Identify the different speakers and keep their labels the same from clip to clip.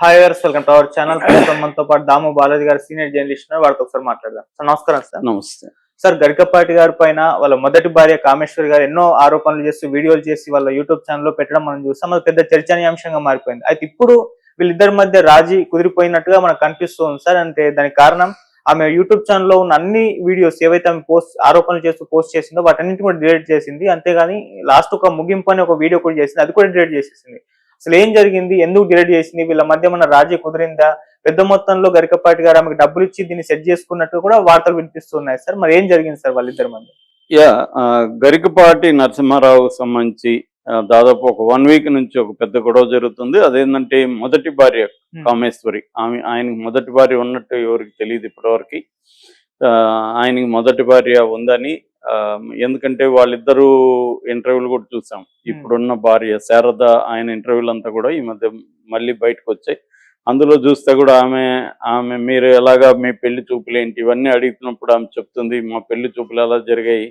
Speaker 1: Hi గారు, welcome to our channel. ప్రస్తుతం మనతో పాటు దాము బాలాజీ గారు సీనియర్ జర్నలిస్ట్ ఉన్నారు. వారితో ఒకసారి మాట్లాడదాం. సార్ నమస్కారం సార్.
Speaker 2: నమస్తే.
Speaker 1: సార్, గరికపాటి గారి పైన వాళ్ళ మొదటి భార్య కామేశ్వరి గారు ఎన్నో ఆరోపణలు చేస్తూ వీడియోలు చేసి వాళ్ళ యూట్యూబ్ ఛానల్లో పెట్టడం మనం చూస్తాం. అది పెద్ద చర్చనీయాంశంగా మారిపోయింది. అయితే ఇప్పుడు వీళ్ళిద్దరి మధ్య రాజీ కుదిరిపోయినట్టుగా మనకు కనిపిస్తుంది సార్. అంటే దానికి కారణం ఆమె యూట్యూబ్ ఛానల్లో ఉన్న అన్ని వీడియోస్ ఏవైతే ఆమె ఆరోపణలు చేస్తూ పోస్ట్ చేసిందో వాటన్నింటిని కూడా డిలీట్ చేసింది. అంతేగాని లాస్ట్ ఒక ముగింపు అని ఒక వీడియో కూడా చేసింది, అది కూడా డిలీట్ చేసేసింది. అసలు ఏం జరిగింది, ఎందుకు డిలీట్ చేసింది, వీళ్ళ మధ్య మన రాజీ కుదిరిందా, పెద్ద మొత్తంలో గరికపాటి గారు ఆమెకు డబ్బులు ఇచ్చి దీన్ని సెట్ చేసుకున్నట్టు కూడా వార్తలు వినిపిస్తున్నాయి సార్. మరి ఏం జరిగింది సార్ వాళ్ళిద్దరి మధ్య?
Speaker 2: గరికపాటి నరసింహారావు సంబంధించి దాదాపు ఒక 1 వీక్ నుంచి ఒక పెద్ద గొడవ జరుగుతుంది. అదేంటంటే మొదటి భార్య కామేశ్వరి, ఆయనకి మొదటి భార్య ఉన్నట్టు ఎవరికి తెలియదు ఇప్పటివరకు. ఆయనకి మొదటి భార్య ఉందని, ఎందుకంటే వాళ్ళిద్దరూ ఇంటర్వ్యూలు కూడా చూసాం. ఇప్పుడున్న భార్య శారద ఆయన ఇంటర్వ్యూలు అంతా కూడా ఈ మధ్య మళ్ళీ బయటకు వచ్చాయి. అందులో చూస్తే కూడా ఆమె మీరు ఎలాగా మీ పెళ్లి చూపులు ఏంటి ఇవన్నీ అడుగుతున్నప్పుడు ఆమె చెప్తుంది, మా పెళ్లి చూపులు ఎలా జరిగాయి,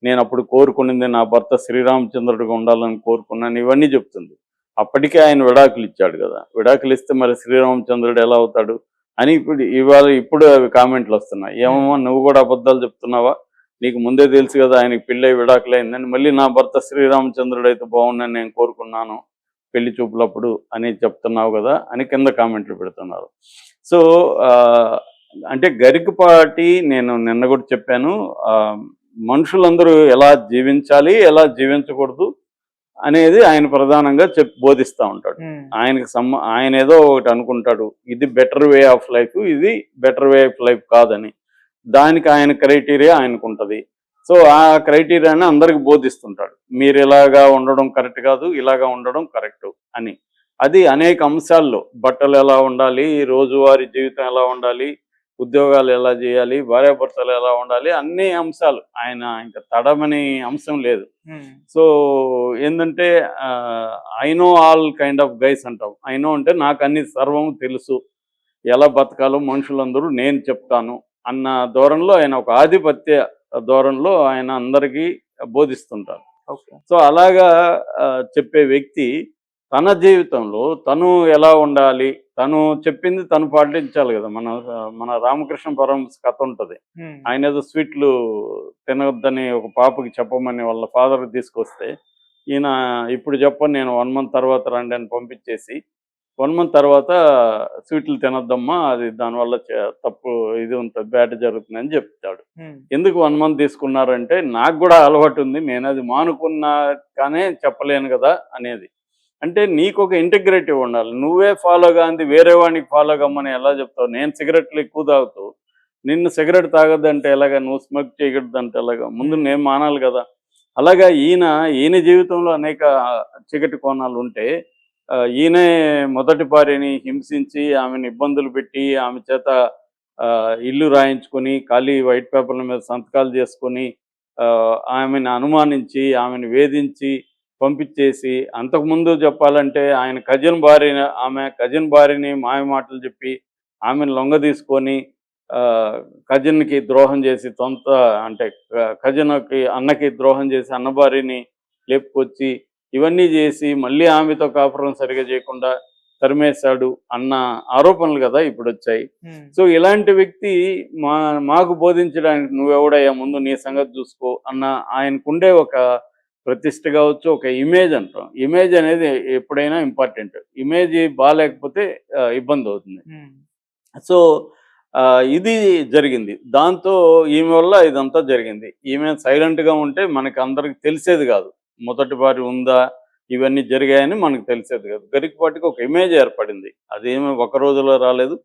Speaker 2: నేను అప్పుడు కోరుకునింది నా భర్త శ్రీరామచంద్రుడిగా ఉండాలని కోరుకున్నాను, ఇవన్నీ చెప్తుంది. అప్పటికే ఆయన విడాకులు ఇచ్చాడు కదా, విడాకులు ఇస్తే మరి శ్రీరామచంద్రుడు ఎలా అవుతాడు అని ఇప్పుడు అవి కామెంట్లు వస్తున్నాయి. ఏమమ్మా నువ్వు కూడా అబద్ధాలు చెప్తున్నావా, నీకు ముందే తెలుసు కదా ఆయనకి పెళ్ళి విడాకులైందని, మళ్ళీ నా భర్త శ్రీరామచంద్రుడు అయితే బాగుండని నేను కోరుకున్నాను పెళ్లి చూపులప్పుడు అని చెప్తున్నావు కదా అని కింద కామెంట్లు పెడుతున్నారు. సో అంటే గరికపాటి నేను నిన్న కూడా చెప్పాను, మనుషులందరూ ఎలా జీవించాలి ఎలా జీవించకూడదు అనేది ఆయన ప్రధానంగా బోధిస్తూ ఉంటాడు. ఆయన ఏదో ఒకటి అనుకుంటాడు, ఇది బెటర్ వే ఆఫ్ లైఫ్, ఇది బెటర్ వే ఆఫ్ లైఫ్ కాదని. దానికి ఆయన క్రైటీరియా ఆయనకు ఉంటుంది. సో ఆ క్రైటీరియాని అందరికి బోధిస్తుంటాడు, మీరు ఇలాగా ఉండడం కరెక్ట్ కాదు, ఇలాగా ఉండడం కరెక్ట్ అని. అది అనేక అంశాల్లో, బట్టలు ఎలా ఉండాలి, రోజువారీ జీవితం ఎలా ఉండాలి, ఉద్యోగాలు ఎలా చేయాలి, భార్యాభర్తలు ఎలా ఉండాలి, అన్ని అంశాలు ఆయన ఇంకా తడమని అంశం లేదు. సో ఏంటంటే I know all kind of guys అంటాం. ఐ నో అంటే నాకు అన్ని సర్వం తెలుసు, ఎలా బతకాలో మనుషులందరూ నేను చెప్తాను అన్న ధోరణిలో ఆయన, ఒక ఆధిపత్య ధోరణిలో ఆయన అందరికీ బోధిస్తుంటారు. సో అలాగా చెప్పే వ్యక్తి తన జీవితంలో తను ఎలా ఉండాలి, తను చెప్పింది తను పాటించాలి కదా. మన రామకృష్ణ పరమహంస కథ ఉంటుంది. ఆయన ఏదో స్వీట్లు తినవద్దని ఒక పాపకి చెప్పమని వాళ్ళ ఫాదర్ తీసుకొస్తే, ఈయన ఇప్పుడు చెప్పని నేను 1 month తర్వాత రండి అని పంపించేసి 1 month తర్వాత స్వీట్లు తినొద్దమ్మా, అది దానివల్ల తప్పు ఇది ఉంటుంది, బ్యాడ్ జరుగుతుంది అని చెప్తాడు. ఎందుకు 1 month తీసుకున్నారంటే, నాకు కూడా అలవాటు ఉంది, నేను అది మానుకున్నా కానీ చెప్పలేను కదా అనేది. అంటే నీకు ఒక ఇంటిగ్రిటీ ఉండాలి, నువ్వే ఫాలో కాంది వేరే వాడికి ఫాలో కమ్మని ఎలా చెప్తావు? నేను సిగరెట్లు ఎక్కువ తాగుతూ నిన్ను సిగరెట్ తాగొద్దంటే ఎలాగా, నువ్వు స్మోక్ చేయకూడదంటే ఎలాగా, ముందు నేను మానాలి కదా. అలాగా ఈయన జీవితంలో అనేక చీకటి కోణాలు ఉంటే, ఈయనే మొదటి భార్యని హింసించి ఆమెను ఇబ్బందులు పెట్టి ఆమె చేత ఇల్లు రాయించుకొని ఖాళీ వైట్ పేపర్ల మీద సంతకాలు చేసుకొని ఆమెను అనుమానించి ఆమెను వేధించి పంపించేసి, అంతకుముందు చెప్పాలంటే ఆయన కజిన్ భార్యని మాయ మాటలు చెప్పి ఆమెను లొంగ తీసుకొని కజిన్కి ద్రోహం చేసి, అంటే కజిన్కి అన్నకి ద్రోహం చేసి అన్న భార్యని లేపుకొచ్చి ఇవన్నీ చేసి మళ్ళీ ఆమెతో కాపురం సరిగా చేయకుండా తరిమేశాడు అన్న ఆరోపణలు కదా ఇప్పుడు వచ్చాయి. సో ఇలాంటి వ్యక్తి మాకు బోధించడానికి నువ్వెవడయ్యా, ముందు నీ సంగతి చూసుకో అన్న ఆయనకుండే ఒక ప్రతిష్ట కావచ్చు, ఒక ఇమేజ్ అంటాం. ఇమేజ్ అనేది ఎప్పుడైనా ఇంపార్టెంట్. ఇమేజ్ బాగాలేకపోతే ఇబ్బంది అవుతుంది. సో ఇది జరిగింది. దాంతో ఈమె వల్ల ఇదంతా జరిగింది. ఈమె సైలెంట్గా ఉంటే మనకి అందరికి తెలిసేది కాదు, మొదటి భార్య ఉందా, ఇవన్నీ జరిగాయని మనకు తెలిసేది కాదు. గరికపాటికి ఒక ఇమేజ్ ఏర్పడింది. అదేమీ ఒక రోజులో రాలేదు.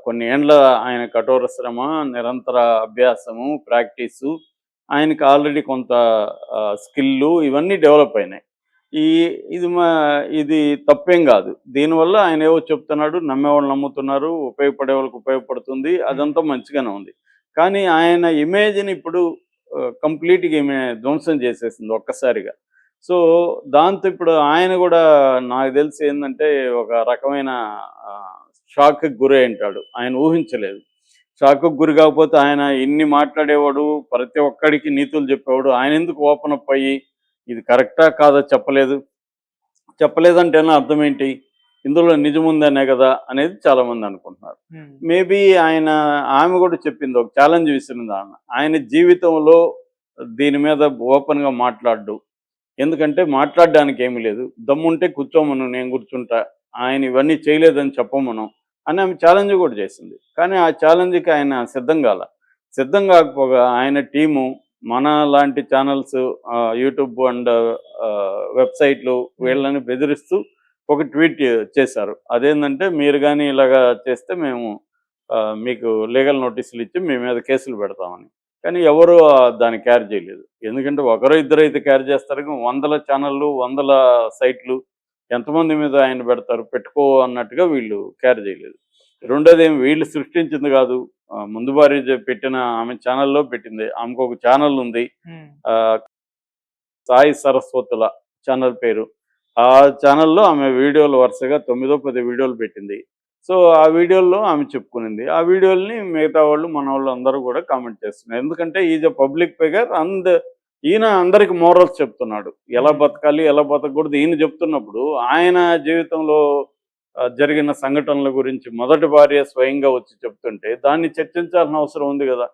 Speaker 2: కొన్ని ఏండ్ల ఆయన కఠోర శ్రమ, నిరంతర అభ్యాసము, ప్రాక్టీసు, ఆయనకి ఆల్రెడీ కొంత స్కిల్లు ఇవన్నీ డెవలప్ అయినాయి. ఇది తప్పేం కాదు. దీనివల్ల ఆయన ఏవో చెప్తున్నాడు, నమ్మేవాళ్ళు నమ్ముతున్నారు, ఉపయోగపడే వాళ్ళకి ఉపయోగపడుతుంది, అదంతా మంచిగానే ఉంది. కానీ ఆయన ఇమేజ్ని ఇప్పుడు కంప్లీట్గా ఈమె ధ్వంసం చేసేసింది ఒక్కసారిగా. సో దాంతో ఇప్పుడు ఆయన కూడా నాకు తెలిసి ఏంటంటే ఒక రకమైన షాక్కి గురి ఉంటాడు. ఆయన ఊహించలేదు. షాక్కి గురి కాకపోతే ఆయన ఇన్ని మాట్లాడేవాడు, ప్రతి ఒక్కడికి నీతులు చెప్పేవాడు. ఆయన ఎందుకు ఓపెన్ అప్ అయ్యి ఇది కరెక్టా కాదా చెప్పలేదంటేనా అర్థం ఏంటి? ఇందులో నిజం ఉందనే కదా అనేది చాలా మంది అనుకుంటున్నారు. మేబీ ఆమె కూడా చెప్పింది, ఒక ఛాలెంజ్ విసిరింది ఆమె. ఆయన జీవితంలో దీని మీద ఓపెన్గా మాట్లాడు, ఎందుకంటే మాట్లాడడానికి ఏమీ లేదు, దమ్ముంటే కూర్చోమను, నేను కూర్చుంటా, ఆయన ఇవన్నీ చేయలేదని చెప్పమను అని ఆమె ఛాలెంజ్ కూడా చేసింది. కానీ ఆ ఛాలెంజ్కి ఆయన సిద్ధం కాకపోగా ఆయన టీము మన లాంటి ఛానల్స్, యూట్యూబ్ అండ్ వెబ్సైట్లు వీళ్ళని బెదిరిస్తూ ఒక ట్వీట్ చేశారు. అదేంటంటే, మీరు కానీ ఇలాగా చేస్తే మేము మీకు లీగల్ నోటీసులు ఇచ్చి మీ మీద కేసులు పెడతామని. కానీ ఎవరు దాన్ని క్యార్ చేయలేదు. ఎందుకంటే ఒకరో ఇద్దరు అయితే క్యార్ చేస్తారు, కానీ వందల ఛానళ్ళు, వందల సైట్లు ఎంతమంది మీద ఆయన పెడతారు, పెట్టుకో అన్నట్టుగా వీళ్ళు క్యార్ చేయలేదు. రెండోది, వీళ్ళు సృష్టించింది కాదు, ముందు భార్య పెట్టిన ఆమె ఛానల్లో పెట్టింది. ఆమెకు ఒక ఛానల్ ఉంది, సాయి సరస్వతుల ఛానల్ పేరు. ఆ ఛానల్లో ఆమె వీడియోలు వరుసగా 9-10 వీడియోలు పెట్టింది. సో ఆ వీడియోల్లో ఆమె చెప్పుకునింది. ఆ వీడియోల్ని మిగతా వాళ్ళు, మన వాళ్ళు అందరూ కూడా కామెంట్ చేస్తున్నారు. ఎందుకంటే is a public figure and ఈయన అందరికి మోరల్స్ చెప్తున్నాడు, ఎలా బతకాలి, ఎలా బతకూడదు. ఈయన చెప్తున్నప్పుడు ఆయన జీవితంలో జరిగిన సంఘటనల గురించి మొదటి భార్య స్వయంగా వచ్చి చెప్తుంటే దాన్ని చర్చించాల్సిన అవసరం ఉంది కదా.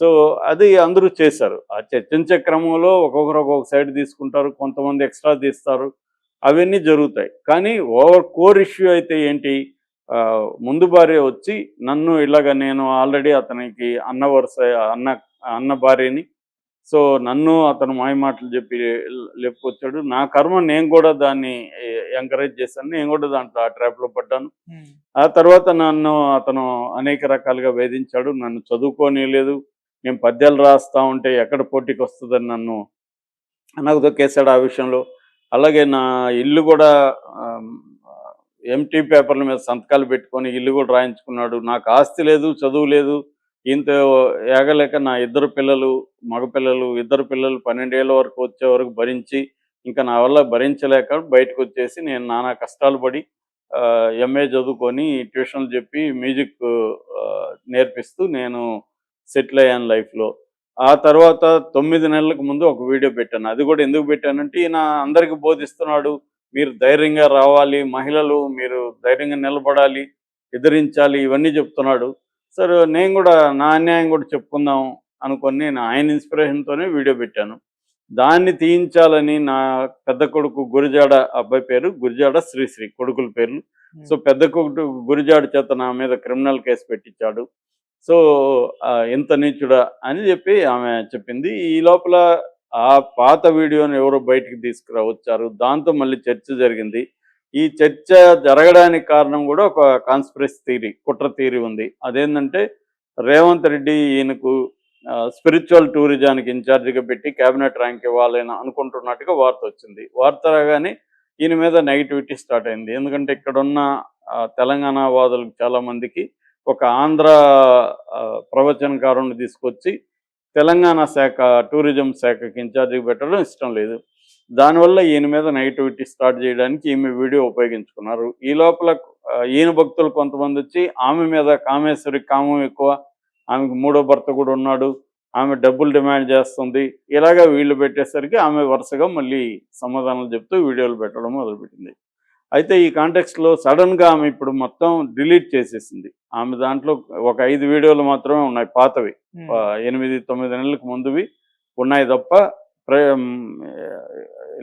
Speaker 2: సో అది అందరూ చేశారు. ఆ చర్చించే క్రమంలో ఒక్కొక్కరు ఒక్కొక్క సైడ్ తీసుకుంటారు, కొంతమంది ఎక్స్ట్రా తీస్తారు, అవన్నీ జరుగుతాయి. కానీ కోర్ ఇష్యూ అయితే ఏంటి, ముందు భార్య వచ్చి నన్ను ఇలాగ, నేను ఆల్రెడీ అతనికి అన్న భార్యని, సో నన్ను అతను మాయ మాటలు చెప్పి లేపుకొచ్చాడు, నా కర్మ, నేను కూడా దాన్ని ఎంకరేజ్ చేశాను, నేను కూడా దాంట్లో ఆ ట్రాప్లో పడ్డాను. ఆ తర్వాత నన్ను అతను అనేక రకాలుగా వేధించాడు, నన్ను చదువుకోనిలేదు, నేను పద్యాలు రాస్తా ఉంటే ఎక్కడ పోటీకి వస్తుందని నన్ను నాకు దొక్కేశాడు ఆ విషయంలో. అలాగే నా ఇల్లు కూడా ఎంటీ పేపర్ల మీద సంతకాలు పెట్టుకొని ఇల్లు కూడా రాయించుకున్నాడు. నాకు ఆస్తి లేదు, చదువు లేదు, ఇంత ఏగలేక నా మగపిల్లలు ఇద్దరు పిల్లలు 12 ఏళ్ళ వరకు వచ్చే వరకు భరించి, ఇంకా నా వల్ల భరించలేక బయటకు వచ్చేసి నేను నానా కష్టాలు పడి ఎంఏ చదువుకొని ట్యూషన్లు చెప్పి మ్యూజిక్ నేర్పిస్తూ నేను సెటిల్ అయ్యాను లైఫ్లో. ఆ తర్వాత 9 నెలలకు ముందు ఒక వీడియో పెట్టాను. అది కూడా ఎందుకు పెట్టానంటే, ఈయన అందరికీ బోధిస్తున్నాడు, మీరు ధైర్యంగా రావాలి, మహిళలు మీరు ధైర్యంగా నిలబడాలి, ఎదిరించాలి, ఇవన్నీ చెప్తున్నాడు. సరే నేను కూడా నా అన్యాయం కూడా చెప్పుకుందాం అనుకొని నేను ఆయన ఇన్స్పిరేషన్తోనే వీడియో పెట్టాను. దాన్ని తీయించాలని నా పెద్ద కొడుకు గురిజాడ, అబ్బాయి పేరు గురిజాడ శ్రీశ్రీ, కొడుకుల పేర్లు. సో పెద్ద కొడుకు గురిజాడ చేత నా మీద క్రిమినల్ కేసు పెట్టించాడు. సో ఇంత నీచుడా అని చెప్పి ఆమె చెప్పింది. ఈ లోపల ఆ పాత వీడియోని ఎవరో బయటికి తీసుకురావచ్చారు, దాంతో మళ్ళీ చర్చ జరిగింది. ఈ చర్చ జరగడానికి కారణం కూడా ఒక కాన్స్పిరసీ థియరీ, కుట్ర థియరీ ఉంది. అదేంటంటే, రేవంత్ రెడ్డి ఈయనకు స్పిరిచువల్ టూరిజానికి ఇన్ఛార్జిగా పెట్టి క్యాబినెట్ ర్యాంక్ ఇవ్వాలని అనుకుంటున్నట్టుగా వార్త వచ్చింది. వార్త రాగానే ఈయన మీద నెగిటివిటీ స్టార్ట్ అయింది. ఎందుకంటే ఇక్కడున్న తెలంగాణ వాదులకు చాలామందికి ఒక ఆంధ్ర ప్రవచనకారుని తీసుకొచ్చి తెలంగాణ శాఖ, టూరిజం శాఖకి ఇన్ఛార్జిగా పెట్టడం ఇష్టం లేదు. దానివల్ల ఈయన మీద నెగిటివిటీ స్టార్ట్ చేయడానికి ఈమె వీడియో ఉపయోగించుకున్నారు. ఈ లోపల ఈయన భక్తులు కొంతమంది వచ్చి ఆమె మీద, కామేశ్వరికి కామం ఎక్కువ, ఆమెకు 3వ భర్త కూడా ఉన్నాడు, ఆమె డబ్బులు డిమాండ్ చేస్తుంది, ఇలాగా వీళ్ళు పెట్టేసరికి ఆమె వరుసగా మళ్ళీ సమాధానాలు చెప్తూ వీడియోలు పెట్టడం మొదలుపెట్టింది. అయితే ఈ కాంటెక్స్ట్లో సడన్గా ఆమె ఇప్పుడు మొత్తం డిలీట్ చేసేసింది. ఆమె దాంట్లో ఒక 5 వీడియోలు మాత్రమే ఉన్నాయి, పాతవి, 8-9 నెలలకు ముందువి ఉన్నాయి తప్ప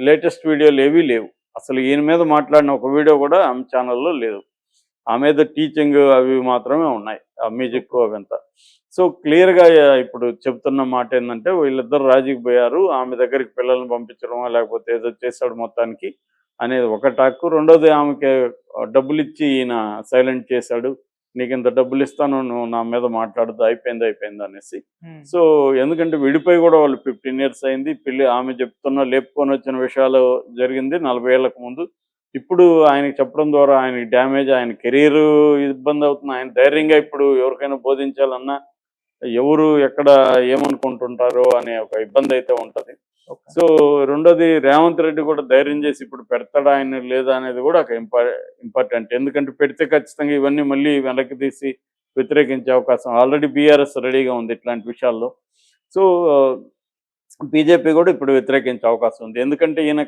Speaker 2: లేటెస్ట్ వీడియోలు ఏవీ లేవు. అసలు ఈయన మీద మాట్లాడిన ఒక వీడియో కూడా ఆమె ఛానల్లో లేదు. ఆమె ఏదో టీచింగ్ అవి మాత్రమే ఉన్నాయి, ఆ మ్యూజిక్ అవంతా. సో క్లియర్గా ఇప్పుడు చెప్తున్న మాట ఏంటంటే, వీళ్ళిద్దరు రాజీకి పోయారు, ఆమె దగ్గరికి పిల్లల్ని పంపించడం లేకపోతే ఏదో చేశాడు మొత్తానికి అనేది ఒక టాక్. రెండోది, ఆమెకి డబ్బులు ఇచ్చి ఈయన సైలెంట్ చేశాడు, నీకు ఇంత డబ్బులు ఇస్తాను, నువ్వు నా మీద మాట్లాడద్దు, అయిపోయింది అనేసి. సో ఎందుకంటే విడిపోయి కూడా వాళ్ళు 15 years అయింది. ఆమె చెప్తున్న లేపుకొని వచ్చిన విషయాలు జరిగింది 40 ఏళ్లకు ముందు. ఇప్పుడు ఆయనకి చెప్పడం ద్వారా ఆయనకి డ్యామేజ్, ఆయన కెరీర్ ఇబ్బంది అవుతుంది. ఆయన ధైర్యంగా ఇప్పుడు ఎవరికైనా బోధించాలన్నా ఎవరు ఎక్కడ ఏమనుకుంటుంటారో అనే ఒక ఇబ్బంది అయితే ఉంటుంది. సో రెండోది, రేవంత్ రెడ్డి కూడా ధైర్యం చేసి ఇప్పుడు పెడతాడా ఆయన లేదా అనేది కూడా ఒక ఇంపార్టెంట్. ఎందుకంటే పెడితే ఖచ్చితంగా ఇవన్నీ మళ్ళీ వెనక్కి తీసి వ్యతిరేకించే అవకాశం ఆల్రెడీ బీఆర్ఎస్ రెడీగా ఉంది ఇట్లాంటి విషయాల్లో. సో బీజేపీ కూడా ఇప్పుడు వ్యతిరేకించే అవకాశం ఉంది. ఎందుకంటే ఈయన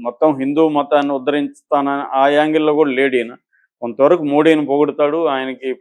Speaker 2: మొత్తం హిందూ మతాన్ని ఉద్ధరిస్తానని ఆ యాంగిల్లో కూడా లేడు ఈయన. కొంతవరకు మోడీని పొగుడుతాడు. ఆయనకి